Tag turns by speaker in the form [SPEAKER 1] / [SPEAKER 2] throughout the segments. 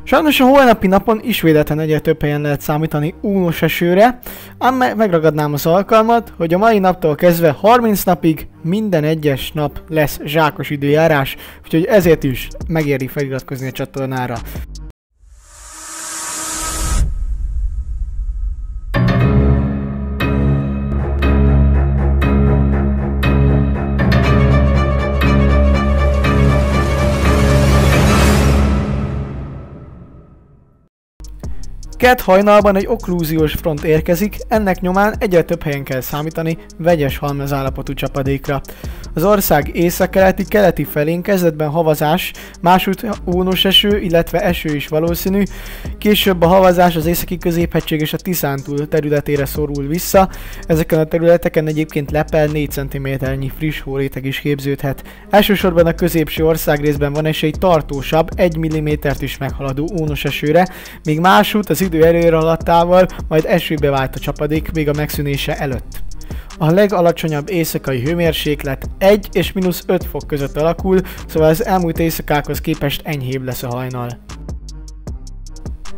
[SPEAKER 1] Sajnos a holnapi napon ismételten egyre több helyen lehet számítani ónos esőre, ám megragadnám az alkalmat, hogy a mai naptól kezdve 30 napig minden egyes nap lesz zsákos időjárás, úgyhogy ezért is megéri feliratkozni a csatornára. Kedd hajnalban egy oklúziós front érkezik, ennek nyomán egyre több helyen kell számítani vegyes halmazállapotú csapadékra. Az ország északkeleti felén kezdetben havazás, másút ónos eső, illetve eső is valószínű, később a havazás az északi középhegység és a Tiszántúl területére szorul vissza, ezeken a területeken egyébként lepel 4 cm-nyi friss hóréteg is képződhet. Elsősorban a középső országrészben van esély tartósabb, 1 mm-t is meghaladó ónos esőre, míg másút az idő előre haladtával majd esőbe vált a csapadék még a megszűnése előtt. A legalacsonyabb éjszakai hőmérséklet 1 és -5 fok között alakul, szóval az elmúlt éjszakákhoz képest enyhébb lesz a hajnal.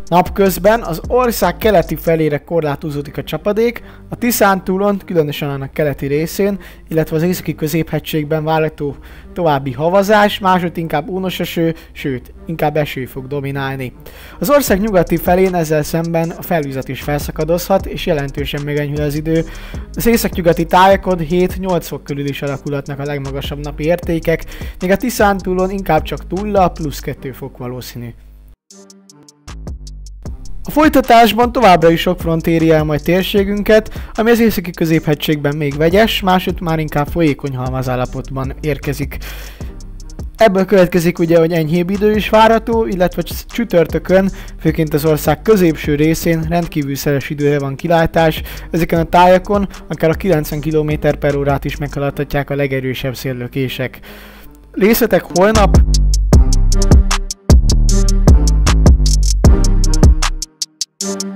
[SPEAKER 1] Napközben az ország keleti felére korlátozódik a csapadék, a Tiszántúlon, különösen annak keleti részén, illetve az északi középhegységben várható további havazás, másod inkább ónos eső, sőt, inkább eső fog dominálni. Az ország nyugati felén ezzel szemben a felvizet is felszakadozhat, és jelentősen megenyhül az idő. Az északnyugati tájakon 7-8 fok körül is alakulhatnak a legmagasabb napi értékek, míg a Tiszántúlon inkább csak nulla, +2 fok valószínű. A folytatásban továbbra is sok front éri el majd térségünket, ami az északi középhegységben még vegyes, másod már inkább folyékony halmazállapotban érkezik. Ebből következik ugye, hogy enyhébb idő is várható, illetve csütörtökön, főként az ország középső részén rendkívül szeles időre van kilátás, ezeken a tájakon akár a 90 km/h is meghaladhatják a legerősebb széllökések. Részletek holnap!
[SPEAKER 2] Thank you.